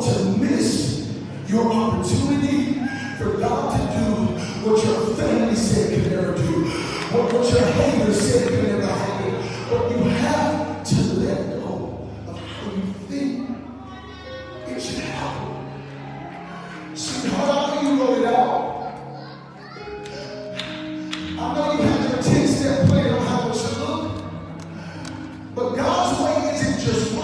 want to miss your opportunity for God to do what your family said could never do, what your haters said could never happen. But you have to let go of how you think it should happen. Sweetheart, I know you wrote it out. I know you had your 10-step plan on how it should look. But God's way isn't just